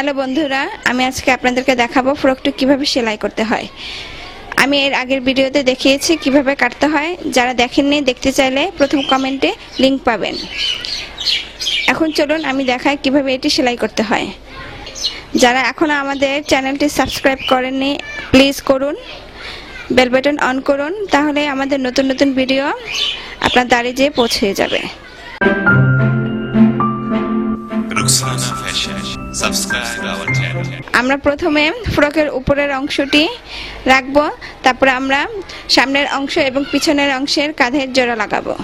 Hello বন্ধুরা, আমি আজকে আপনাদেরকে দেখাবো ফ্রকটি কিভাবে সেলাই করতে হয়। আমি এর আগের ভিডিওতে দেখিয়েছি কিভাবে কাটতে হয়। যারা দেখেননি, দেখতে চাইলে প্রথম কমেন্টে লিংক পাবেন। এখন চলুন আমি দেখাই কিভাবে এটি সেলাই করতে হয়। যারা এখনো আমাদের চ্যানেলটি সাবস্ক্রাইব করেননি, প্লিজ করুন, বেল বাটন অন করুন, তাহলে আমাদের নতুন নতুন ভিডিও আপনার দ্বারে যেয়ে পৌঁছে যাবে। Rukshana Fashion. Subscribe our channel. আমরা প্রথমে ফ্রকের উপরের অংশটি রাখবো, তারপরে আমরা সামনের অংশ এবং পিছনের অংশের কাঁধের জোড়া লাগাবো।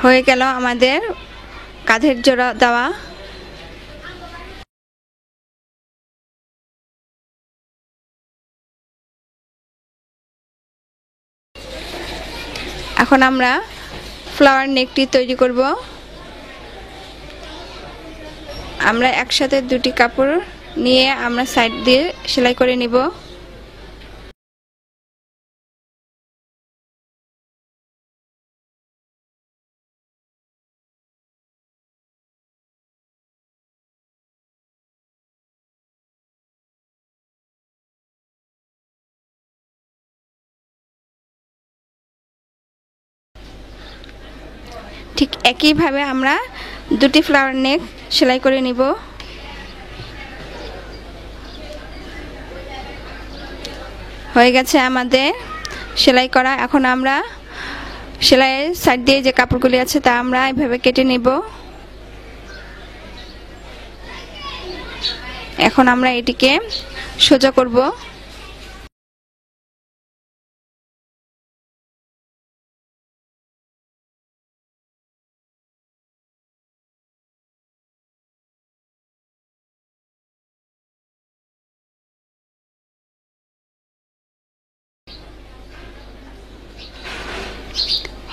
হয়ে গেল আমাদের কাঁধের জোড়া দেওয়া। এখন আমরা ফ্লাওয়ার নেকটি তৈরি করব। আমরা একসাথে দুটি কাপড় নিয়ে আমরা সাইড দিয়ে সেলাই করে নিব। ঠিক একইভাবে আমরা দুটি ফ্লাওয়ার নেক সেলাই করে নিব। হয়ে গেছে আমাদের সেলাই করা। এখন আমরা সেলাইয়ের সাইড দিয়ে যে কাপড়গুলি আছে তা আমরা এইভাবে কেটে নিব। এখন আমরা এটিকে সোজা করব।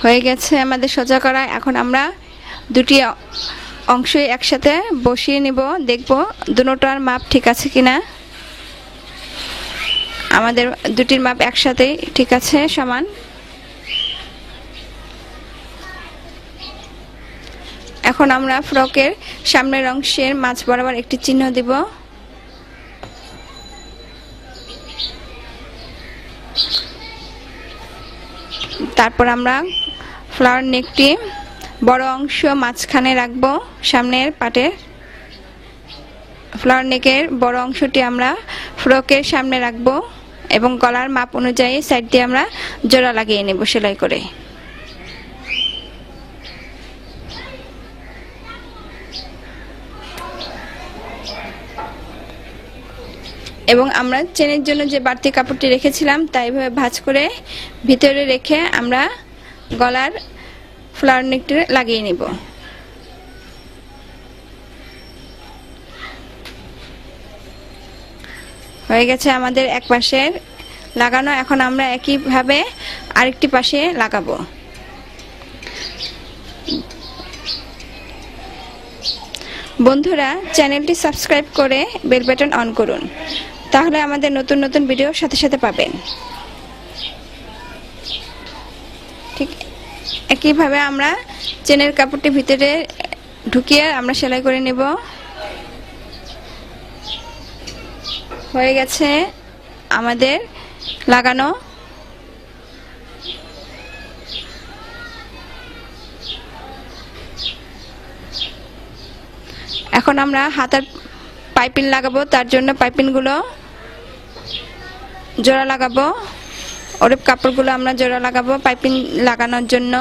হয়ে গেছে আমাদের সোজা করা। এখন আমরা দুটি অংশ একসাথে বসিয়ে নিব, দেখব দুটোটার মাপ ঠিক আছে কিনা। আমাদের দুটির মাপ একসাথে ঠিক আছে, সমান। এখন আমরা ফ্রকের সামনের অংশের মাঝ বরাবর একটি চিহ্ন দিব। তারপর আমরা ফ্লাওয়ার নেকটি বড় অংশ মাঝখানে রাখবো। সামনের পাটের ফ্লাওয়ার নেকের বড় অংশটি আমরা ফ্রকের সামনে রাখবো এবং গলার মাপ অনুযায়ী সাইড দিয়ে আমরা জোড়া লাগিয়ে নেব সেলাই করে। এবং আমরা চেনের জন্য যে বাড়তি কাপড়টি রেখেছিলাম তা এইভাবে ভাঁজ করে ভিতরে রেখে আমরা গলার ফ্লাওয়ার নেকটি লাগিয়ে নেব। হয়ে গেছে আমাদের এক পাশের লাগানো। এখন আমরা একইভাবে আরেকটি পাশে লাগাবো। বন্ধুরা, চ্যানেলটি সাবস্ক্রাইব করে বেল বাটন অন করুন, তাহলে আমাদের নতুন নতুন ভিডিও সাথে সাথে পাবেন। ঠিক একইভাবে আমরা চেনের কাপড়টি ভিতরে ঢুকিয়ে আমরা সেলাই করে নেব। হয়ে গেছে আমাদের লাগানো। এখন আমরা হাতার পাইপিং লাগাবো, তার জন্য পাইপিংগুলো জোড়া লাগাবো। ওরেপ কাপড়গুলো আমরা জোড়া লাগাবো পাইপিং লাগানোর জন্য।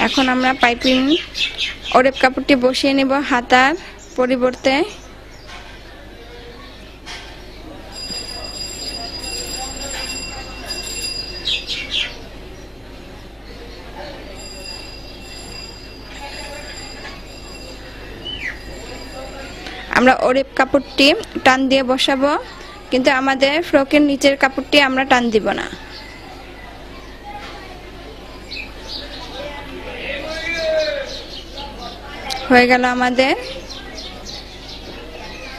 এখন আমরা পাইপিং ওরেপ কাপড়টি বসিয়ে নেব হাতার পরিবর্তে। আমরা ওরেপ কাপড়টি টান দিয়ে বসাবো, কিন্তু আমাদের ফ্রকের নিচের কাপড়টি আমরা টান দিব না। হয়ে গেল আমাদের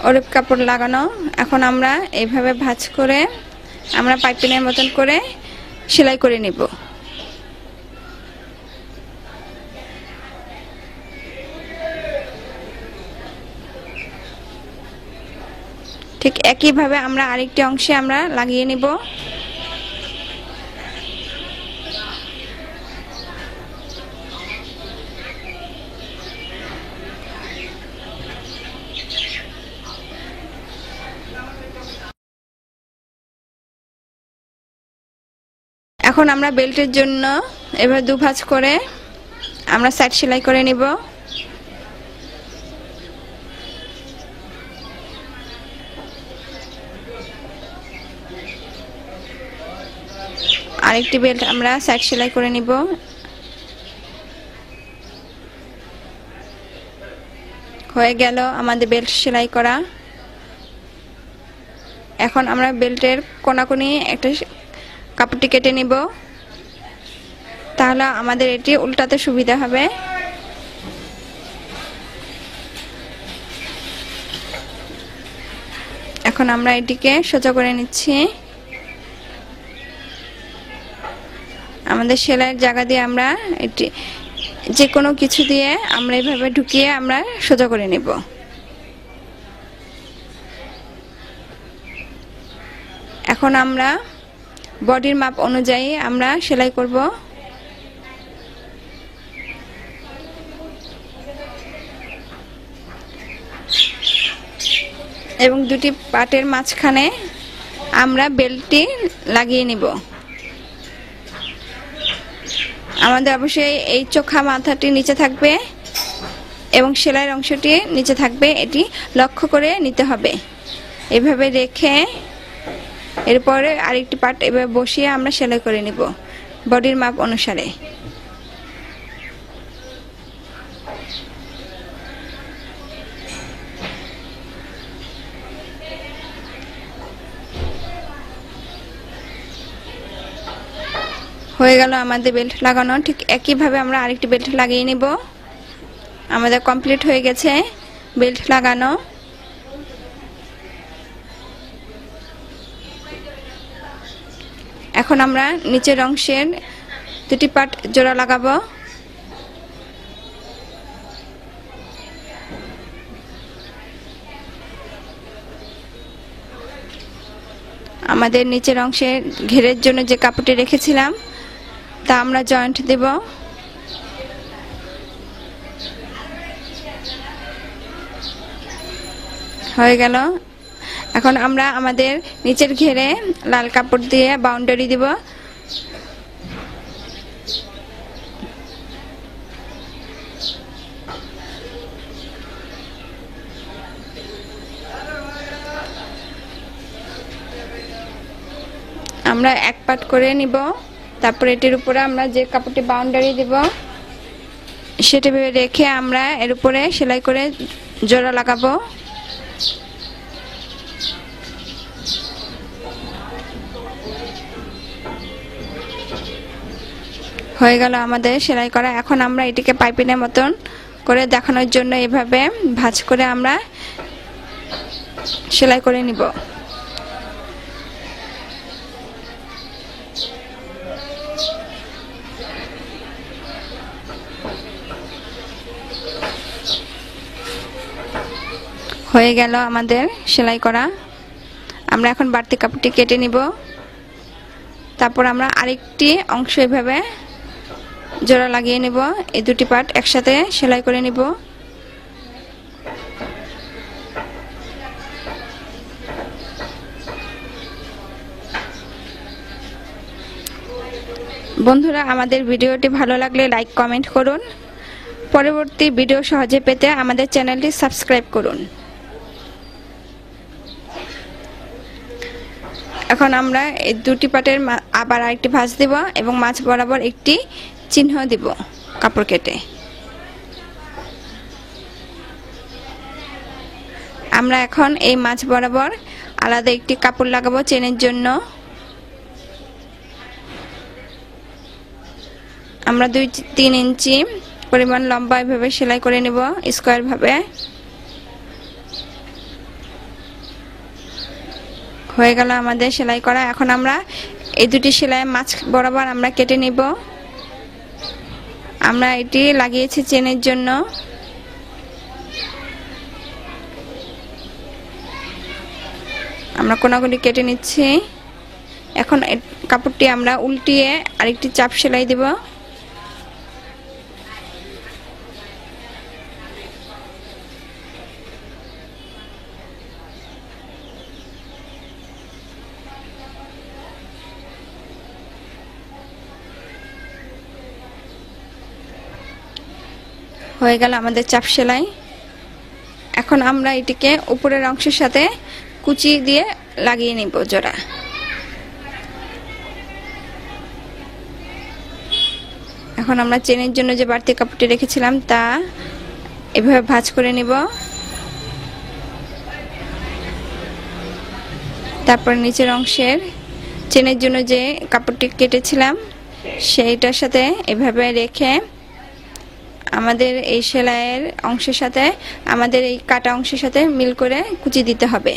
ওরেপ কাপড় লাগানো। এখন আমরা এইভাবে ভাঁজ করে আমরা পাইপিনের মতন করে সেলাই করে নিব। ঠিক একইভাবে আমরা আরেকটি অংশে আমরা লাগিয়ে নিব। এখন আমরা বেল্টের জন্য এবার দুভাঁজ করে আমরা সাইড সেলাই করে নিব। আরেকটি বেল্ট আমরা সাইড সেলাই করে নিব। হয়ে গেল আমাদের বেল্ট সেলাই করা। এখন আমরা বেল্টের কোনাকুনি একটা কাপড়টি কেটে নিব, তাহলে আমাদের এটি উল্টাতে সুবিধা হবে। এখন আমরা এটিকে সোজা করে নিচ্ছি। আমাদের সেলাইয়ের জায়গা দিয়ে আমরা এটি যে কোনো কিছু দিয়ে আমরা এইভাবে ঢুকিয়ে আমরা সোজা করে নেব। এখন আমরা বডির মাপ অনুযায়ী আমরা সেলাই করব। এবং দুটি পাটের মাঝখানে আমরা বেল্টটি লাগিয়ে নিব। আমাদের অবশ্যই এই চোখা মাথাটি নিচে থাকবে এবং সেলাইয়ের অংশটি নিচে থাকবে, এটি লক্ষ্য করে নিতে হবে। এভাবে রেখে এরপরে আরেকটি পার্ট এভাবে বসিয়ে আমরা সেলাই করে নিব বডির মাপ অনুসারে। হয়ে গেল আমাদের বেল্ট লাগানো। ঠিক একইভাবে আমরা আরেকটি বেল্ট লাগিয়ে নিব। আমাদের কমপ্লিট হয়ে গেছে বেল্ট লাগানো। এখন আমরা নিচের অংশের দুটি পার্ট জোড়া লাগাবো। আমাদের নিচের অংশে ঘেরের জন্য যে কাপড়টি রেখেছিলাম তা আমরা জয়েন্ট দেব। হয়ে গেল। এখন আমরা আমাদের নিচের ঘেরে লাল কাপড় দিয়ে বাউন্ডারি দিব। আমরা এক পাট করে নিব, তারপর এটির উপরে আমরা যে কাপড়টি বাউন্ডারি দিব সেটা রেখে আমরা এর উপরে সেলাই করে জোড়া লাগাবো। হয়ে গেল আমাদের সেলাই করা। এখন আমরা এটিকে পাইপিনের মতন করে দেখানোর জন্য এভাবে ভাঁজ করে আমরা সেলাই করে নিব। হয়ে গেল আমাদের সেলাই করা। আমরা এখন বাড়তি কাপড়টি কেটে নিব, তারপর আমরা আরেকটি অংশ এভাবে জোড়া লাগিয়ে নেব। এই দুটি পার্ট একসাথে সেলাই করে নিব। বন্ধুরা, আমাদের ভিডিওটি ভালো লাগলে লাইক কমেন্ট করুন। পরবর্তী ভিডিও সহজে পেতে আমাদের চ্যানেলটি সাবস্ক্রাইব করুন। এখন আমরা এই দুটি পাটের আবার আরেকটি ভাঁজ দেব এবং মাঝ বরাবর একটি চিহ্ন দিব কাপড় কেটে। আমরা এখন এই মাছ বরাবর আলাদা একটি কাপড় লাগাবো চেনের জন্য। আমরা 2-3 ইঞ্চি পরিমাণ লম্বা এভাবে সেলাই করে নেব স্কয়ার ভাবে। হয়ে গেল আমাদের সেলাই করা। এখন আমরা এই দুটি সেলাই মাছ বরাবর আমরা কেটে নেব। আমরা এটি লাগিয়েছি চেনের জন্য। আমরা কোনাগুলি কেটে নিচ্ছি। এখন কাপড়টি আমরা উল্টিয়ে আরেকটি চাপ সেলাই দেব। হয়ে গেল আমাদের চাপ সেলাই। এখন আমরা এটিকে উপরের অংশের সাথে কুচি দিয়ে লাগিয়ে নিব জোড়া। এখন আমরা চেনের জন্য যে বাড়তি কাপড়টি রেখেছিলাম তা এভাবে ভাঁজ করে নিব। তারপর নিচের অংশের চেনের জন্য যে কাপড়টি কেটেছিলাম সেইটার সাথে এভাবে রেখে আমাদের এই সেলাইয়ের অংশের সাথে আমাদের এই কাটা অংশের সাথে মিল করে কুচি দিতে হবে।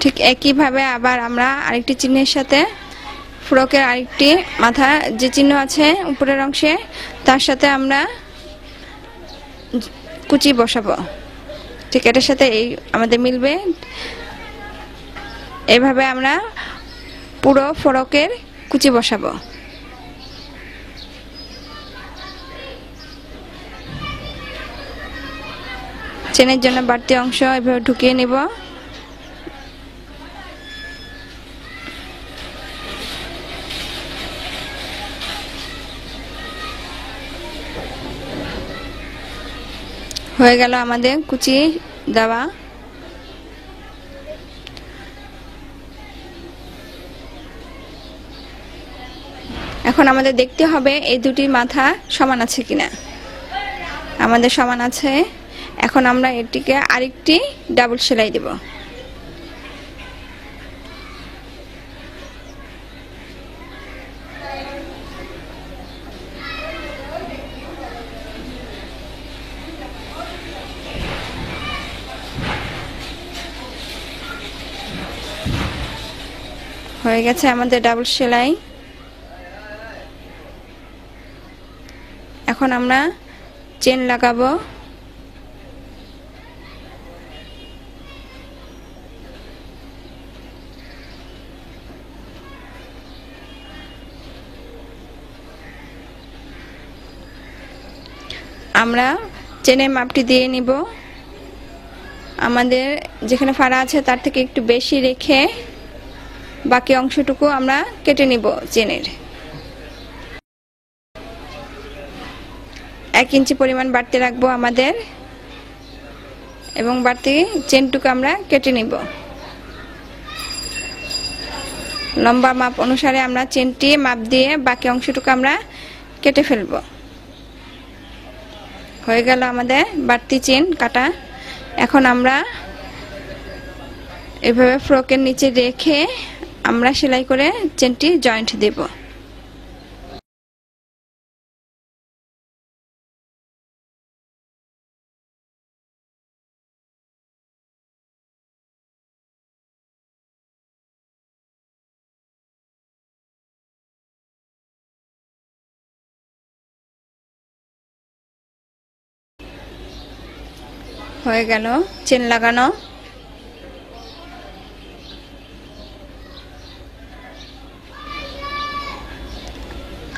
ঠিক একইভাবে আবার আমরা আরেকটি চিহ্নের সাথে ফ্রকের আরেকটি মাথা যে চিহ্ন আছে উপরের অংশে তার সাথে আমরা কুচি বসাবো। ঠিক এটার সাথে এই আমাদের মিলবে। এইভাবে আমরা পুরো ফ্রকের কুচি বসাবো। চেনের জন্য বাড়তি অংশ এভাবে ঢুকিয়ে নিব। হয়ে গেল আমাদের কুচি দেওয়া। এখন আমাদের দেখতে হবে এই দুটি মাথা সমান আছে কিনা। আমাদের সমান আছে। এখন আমরা এটিকে আরেকটি ডাবল সেলাই দেব। হয়ে গেছে আমাদের ডাবল সেলাই। এখন আমরা চেন লাগাবো। আমরা চেনের মাপটি দিয়ে নিব। আমাদের যেখানে ফাড়া আছে তার থেকে একটু বেশি রেখে বাকি অংশটুকু আমরা কেটে নিব চেনের। 1 ইঞ্চি পরিমাণ বাড়তি রাখবো আমাদের এবং বাড়তি চেনটুকু আমরা কেটে নিব। লম্বা মাপ অনুসারে আমরা চেনটি মাপ দিয়ে বাকি অংশটুকু আমরা কেটে ফেলব। হয়ে গেল আমাদের বাড়তি চেন কাটা। এখন আমরা এভাবে ফ্রকের নিচে রেখে আমরা সেলাই করে চেনটি জয়েন্ট দেব। হয়ে গেল চেন লাগানো।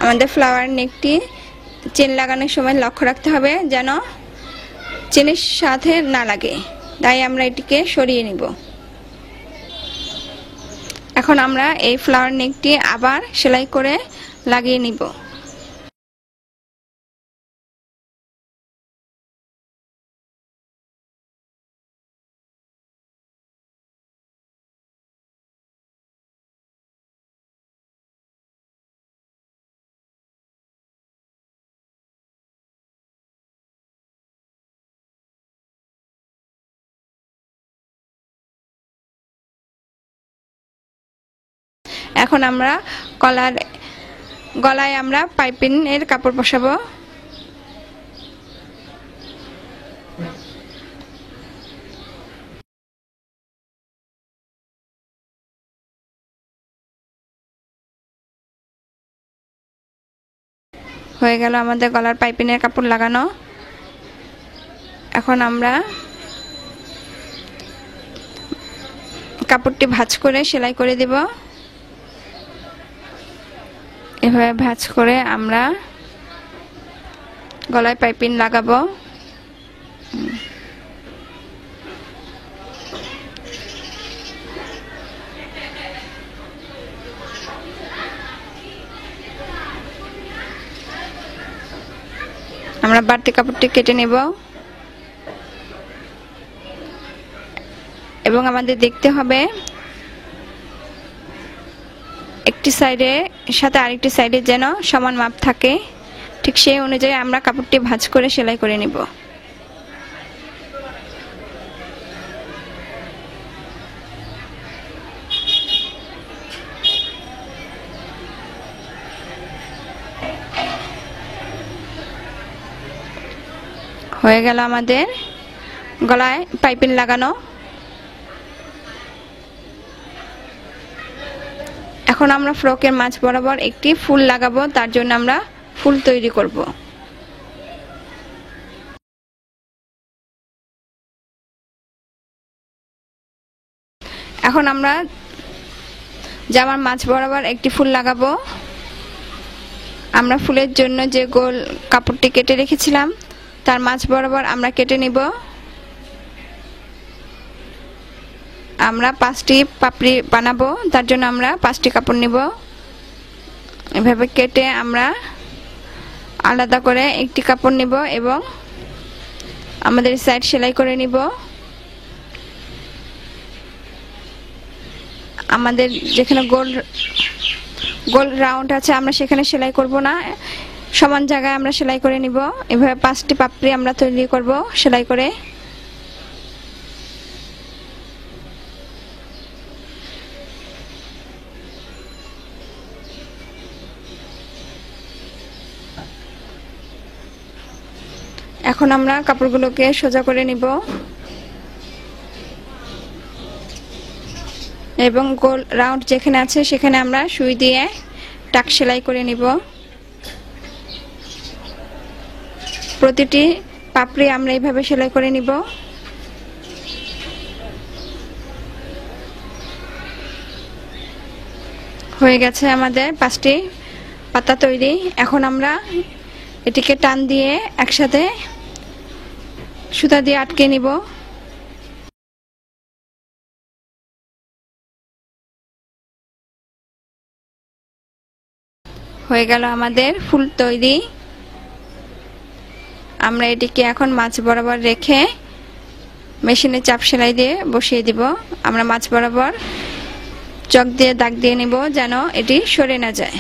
আমাদের ফ্লাওয়ার নেকটি চেন লাগানোর সময় লক্ষ্য রাখতে হবে যেন চেনের সাথে না লাগে, তাই আমরা এটিকে সরিয়ে নিব। এখন আমরা এই ফ্লাওয়ার নেকটি আবার সেলাই করে লাগিয়ে নিব। এখন আমরা গলায় আমরা পাইপিং এর কাপড় বসাবো। হয়ে গেল আমাদের গলার পাইপিং এর কাপড় লাগানো। এখন আমরা কাপড়টি ভাঁজ করে সেলাই করে দেব। এভাবে ভাঁজ করে আমরা গলায় পাইপিং লাগাবো। আমরা বাড়তি কাপড়টি কেটে নেব এবং আমাদের দেখতে হবে একটি সাইডের সাথে আরেকটি সাইডে যেন সমান মাপ থাকে। ঠিক সেই অনুযায়ী আমরা কাপড়টি ভাঁজ করে সেলাই করে নেব। হয়ে গেল আমাদের গলায় পাইপিং লাগানো। এখন আমরা ফ্রকের মাঝ বরাবর একটি ফুল লাগাবো, তার জন্য আমরা ফুল তৈরি করব। এখন আমরা জামার মাঝ বরাবর একটি ফুল লাগাবো। আমরা ফুলের জন্য যে গোল কাপড়টি কেটে রেখেছিলাম তার মাঝ বরাবর আমরা কেটে নিব। আমরা 5টি পাপড়ি বানাবো, তার জন্য আমরা 5টি কাপড় নিব। এভাবে কেটে আমরা আলাদা করে একটি কাপড় নিব এবং আমাদের সাইড সেলাই করে নিব। আমাদের যেখানে গোল রাউন্ড আছে আমরা সেখানে সেলাই করব না, সমান জায়গায় আমরা সেলাই করে নিব। এভাবে 5টি পাপড়ি আমরা তৈরি করব সেলাই করে। এখন আমরা কাপড়গুলোকে সোজা করে নিব এবং গোল রাউন্ড যেখানে আছে সেখানে আমরা সুই দিয়ে টাক সেলাই করে নিব। প্রতিটি পাপড়ি আমরা এইভাবে সেলাই করে নিব। হয়ে গেছে আমাদের 5টি পাতা তৈরি। এখন আমরা এটিকে টান দিয়ে একসাথে সুতা দিয়ে আটকে নিব। হয়ে গেল আমাদের ফুল তৈরি। আমরা এটিকে এখন মাঝ বরাবর রেখে মেশিনে চাপ সেলাই দিয়ে বসিয়ে দিব। আমরা মাঝ বরাবর চক দিয়ে দাগ দিয়ে নিব যেন এটি সরে না যায়।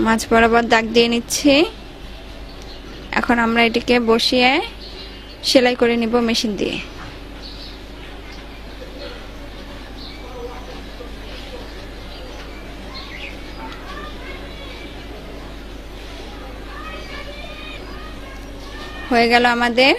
মাঝ বরাবর দাগ দিয়ে নিচ্ছি। এখন আমরা এটিকে বসিয়ে সেলাই করে নিব মেশিন দিয়ে। হয়ে গেল আমাদের